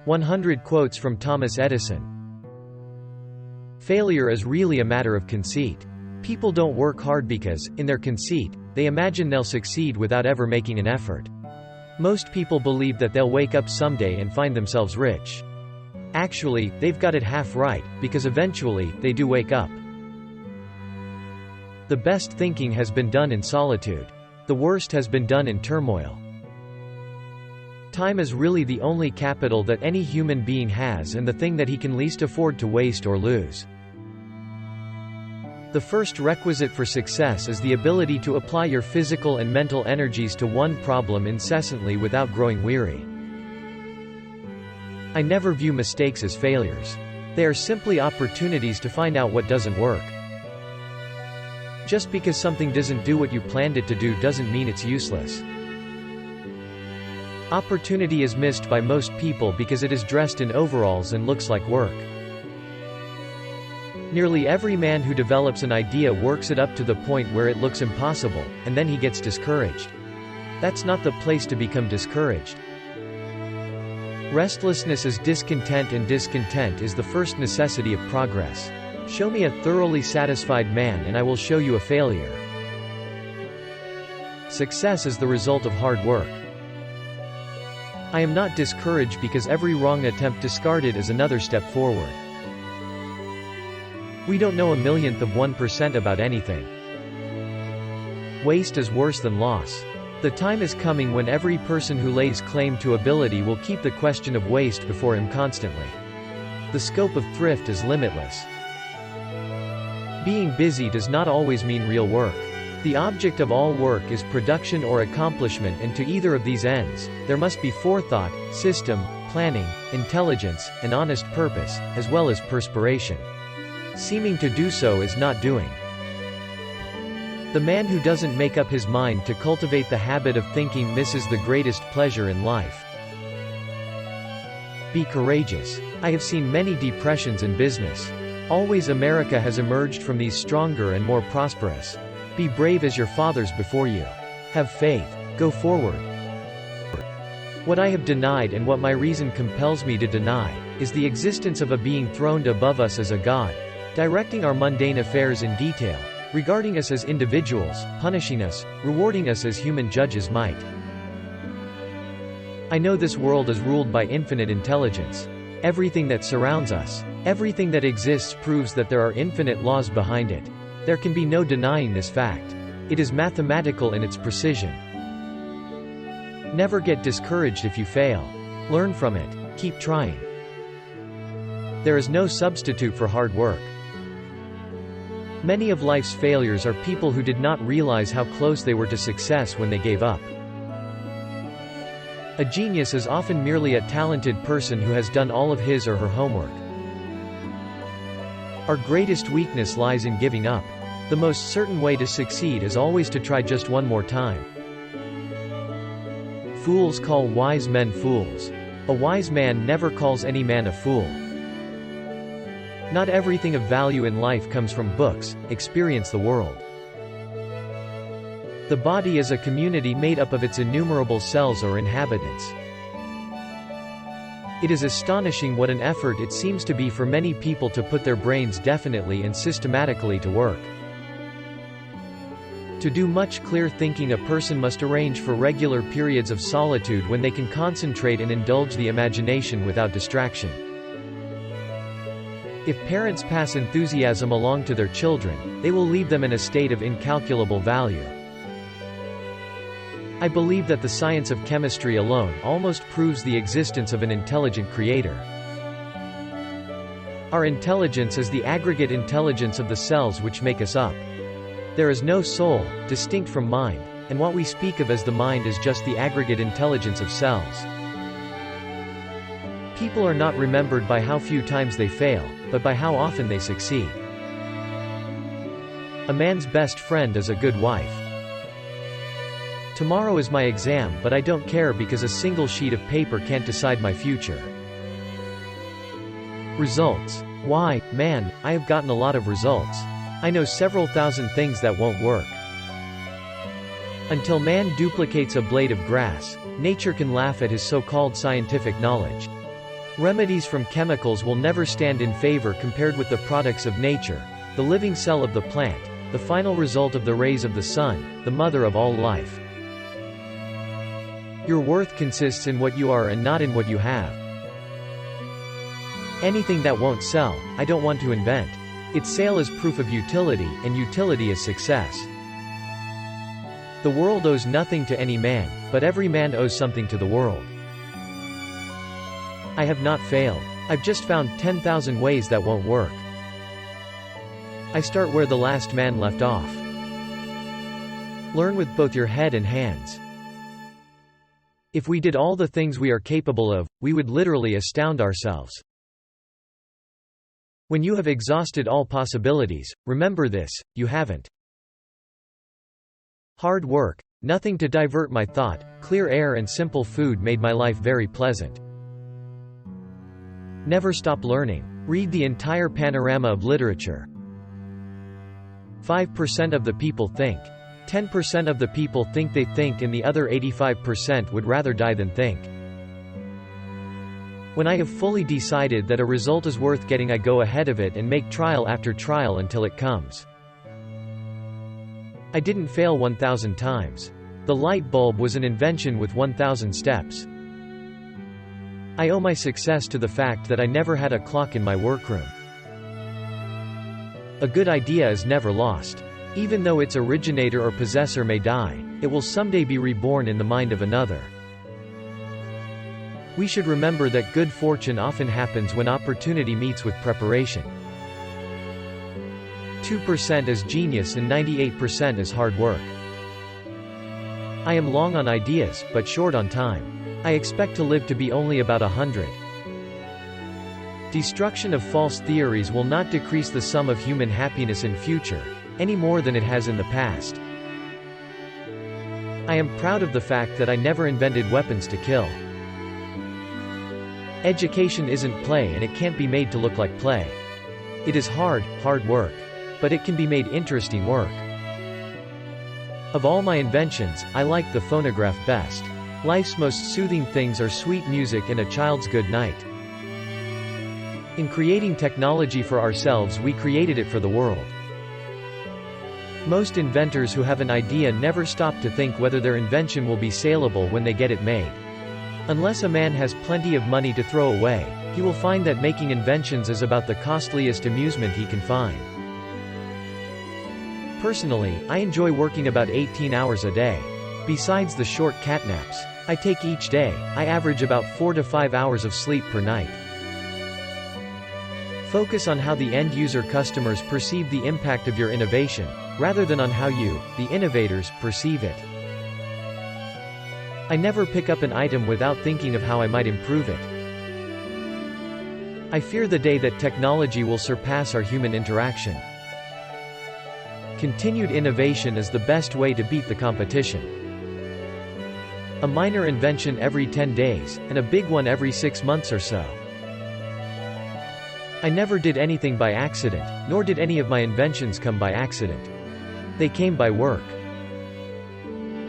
100 quotes from Thomas Edison. Failure is really a matter of conceit. People don't work hard because, in their conceit, they imagine they'll succeed without ever making an effort. Most people believe that they'll wake up someday and find themselves rich. Actually, they've got it half right, because eventually, they do wake up. The best thinking has been done in solitude. The worst has been done in turmoil. Time is really the only capital that any human being has and the thing that he can least afford to waste or lose. The first requisite for success is the ability to apply your physical and mental energies to one problem incessantly without growing weary. I never view mistakes as failures. They are simply opportunities to find out what doesn't work. Just because something doesn't do what you planned it to do doesn't mean it's useless. Opportunity is missed by most people because it is dressed in overalls and looks like work. Nearly every man who develops an idea works it up to the point where it looks impossible, and then he gets discouraged. That's not the place to become discouraged. Restlessness is discontent, and discontent is the first necessity of progress. Show me a thoroughly satisfied man and I will show you a failure. Success is the result of hard work. I am not discouraged because every wrong attempt discarded is another step forward. We don't know a millionth of 1% about anything. Waste is worse than loss. The time is coming when every person who lays claim to ability will keep the question of waste before him constantly. The scope of thrift is limitless. Being busy does not always mean real work. The object of all work is production or accomplishment, and to either of these ends, there must be forethought, system, planning, intelligence, and honest purpose, as well as perspiration. Seeming to do so is not doing. The man who doesn't make up his mind to cultivate the habit of thinking misses the greatest pleasure in life. Be courageous. I have seen many depressions in business. Always America has emerged from these stronger and more prosperous. Be brave as your fathers before you. Have faith. Go forward. What I have denied and what my reason compels me to deny, is the existence of a being throned above us as a God, directing our mundane affairs in detail, regarding us as individuals, punishing us, rewarding us as human judges might. I know this world is ruled by infinite intelligence. Everything that surrounds us, everything that exists proves that there are infinite laws behind it. There can be no denying this fact. It is mathematical in its precision. Never get discouraged if you fail. Learn from it. Keep trying. There is no substitute for hard work. Many of life's failures are people who did not realize how close they were to success when they gave up. A genius is often merely a talented person who has done all of his or her homework. Our greatest weakness lies in giving up. The most certain way to succeed is always to try just one more time. Fools call wise men fools. A wise man never calls any man a fool. Not everything of value in life comes from books. Experience the world. The body is a community made up of its innumerable cells or inhabitants. It is astonishing what an effort it seems to be for many people to put their brains definitely and systematically to work. To do much clear thinking, a person must arrange for regular periods of solitude when they can concentrate and indulge the imagination without distraction. If parents pass enthusiasm along to their children, they will leave them in a state of incalculable value. I believe that the science of chemistry alone almost proves the existence of an intelligent creator. Our intelligence is the aggregate intelligence of the cells which make us up. There is no soul, distinct from mind, and what we speak of as the mind is just the aggregate intelligence of cells. People are not remembered by how few times they fail, but by how often they succeed. A man's best friend is a good wife. Tomorrow is my exam, but I don't care because a single sheet of paper can't decide my future. Results. Why, man, I have gotten a lot of results. I know several thousand things that won't work. Until man duplicates a blade of grass, nature can laugh at his so-called scientific knowledge. Remedies from chemicals will never stand in favor compared with the products of nature, the living cell of the plant, the final result of the rays of the sun, the mother of all life. Your worth consists in what you are and not in what you have. Anything that won't sell, I don't want to invent. Its sale is proof of utility, and utility is success. The world owes nothing to any man, but every man owes something to the world. I have not failed. I've just found 10,000 ways that won't work. I start where the last man left off. Learn with both your head and hands. If we did all the things we are capable of, we would literally astound ourselves. When you have exhausted all possibilities, remember this: you haven't. Hard work, nothing to divert my thought, clear air and simple food made my life very pleasant. Never stop learning. Read the entire panorama of literature. 5% of the people think. 10% of the people think they think, and the other 85% would rather die than think. When I have fully decided that a result is worth getting, I go ahead of it and make trial after trial until it comes. I didn't fail 1,000 times. The light bulb was an invention with 1,000 steps. I owe my success to the fact that I never had a clock in my workroom. A good idea is never lost. Even though its originator or possessor may die, it will someday be reborn in the mind of another. We should remember that good fortune often happens when opportunity meets with preparation. 2% is genius and 98% is hard work. I am long on ideas, but short on time. I expect to live to be only about 100. Destruction of false theories will not decrease the sum of human happiness in future, any more than it has in the past. I am proud of the fact that I never invented weapons to kill. Education isn't play, and it can't be made to look like play. It is hard work. But it can be made interesting work. Of all my inventions, I like the phonograph best. Life's most soothing things are sweet music and a child's good night. In creating technology for ourselves, we created it for the world. Most inventors who have an idea never stop to think whether their invention will be saleable when they get it made. Unless a man has plenty of money to throw away, he will find that making inventions is about the costliest amusement he can find. Personally, I enjoy working about 18 hours a day. Besides the short catnaps I take each day, I average about 4 to 5 hours of sleep per night. Focus on how the end-user customers perceive the impact of your innovation, rather than on how you, the innovators, perceive it. I never pick up an item without thinking of how I might improve it. I fear the day that technology will surpass our human interaction. Continued innovation is the best way to beat the competition. A minor invention every 10 days, and a big one every 6 months or so. I never did anything by accident, nor did any of my inventions come by accident. They came by work.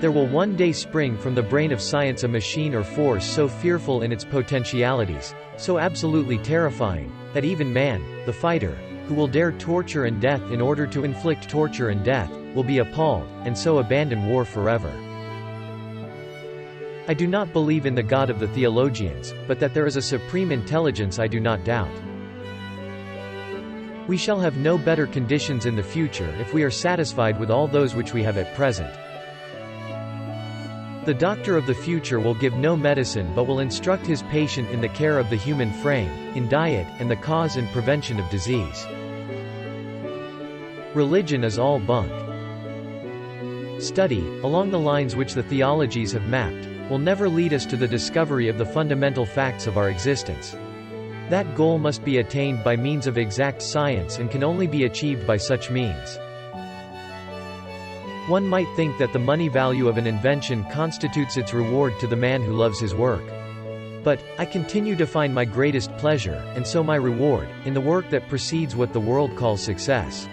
There will one day spring from the brain of science a machine or force so fearful in its potentialities, so absolutely terrifying, that even man, the fighter, who will dare torture and death in order to inflict torture and death, will be appalled, and so abandon war forever. I do not believe in the God of the theologians, but that there is a supreme intelligence I do not doubt. We shall have no better conditions in the future if we are satisfied with all those which we have at present. The doctor of the future will give no medicine but will instruct his patient in the care of the human frame, in diet, and the cause and prevention of disease. Religion is all bunk. Study, along the lines which the theologies have mapped, will never lead us to the discovery of the fundamental facts of our existence. That goal must be attained by means of exact science and can only be achieved by such means. One might think that the money value of an invention constitutes its reward to the man who loves his work. But, I continue to find my greatest pleasure, and so my reward, in the work that precedes what the world calls success.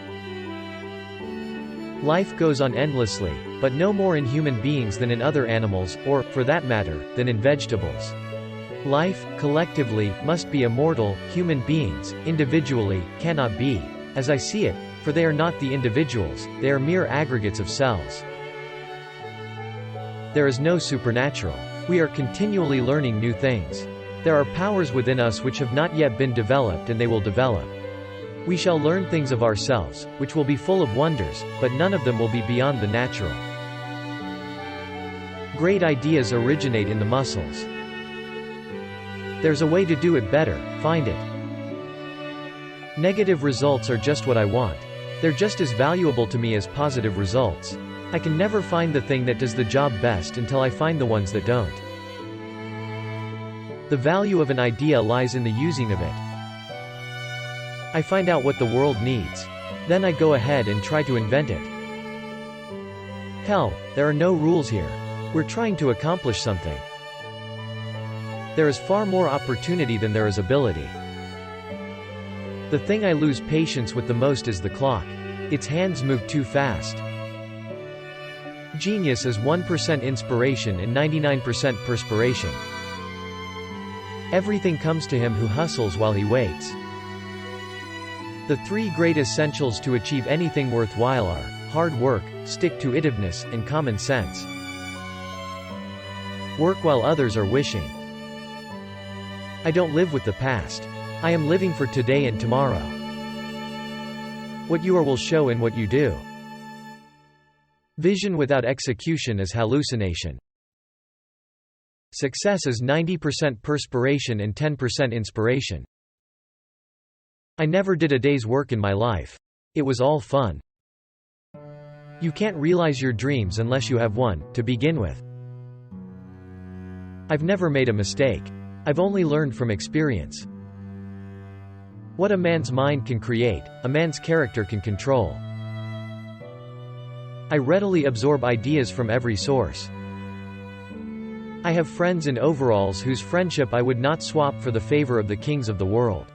Life goes on endlessly, but no more in human beings than in other animals, or, for that matter, than in vegetables. Life, collectively, must be immortal, human beings, individually, cannot be. As I see it, for they are not the individuals, they are mere aggregates of cells. There is no supernatural. We are continually learning new things. There are powers within us which have not yet been developed and they will develop. We shall learn things of ourselves, which will be full of wonders, but none of them will be beyond the natural. Great ideas originate in the muscles. There's a way to do it better, find it. Negative results are just what I want. They're just as valuable to me as positive results. I can never find the thing that does the job best until I find the ones that don't. The value of an idea lies in the using of it. I find out what the world needs. Then I go ahead and try to invent it. Hell, there are no rules here. We're trying to accomplish something. There is far more opportunity than there is ability. The thing I lose patience with the most is the clock. Its hands move too fast. Genius is 1% inspiration and 99% perspiration. Everything comes to him who hustles while he waits. The three great essentials to achieve anything worthwhile are hard work, stick-to-itiveness, and common sense. Work while others are wishing. I don't live with the past. I am living for today and tomorrow. What you are will show in what you do. Vision without execution is hallucination. Success is 90% perspiration and 10% inspiration. I never did a day's work in my life. It was all fun. You can't realize your dreams unless you have one, to begin with. I've never made a mistake. I've only learned from experience. What a man's mind can create, a man's character can control. I readily absorb ideas from every source. I have friends in overalls whose friendship I would not swap for the favor of the kings of the world.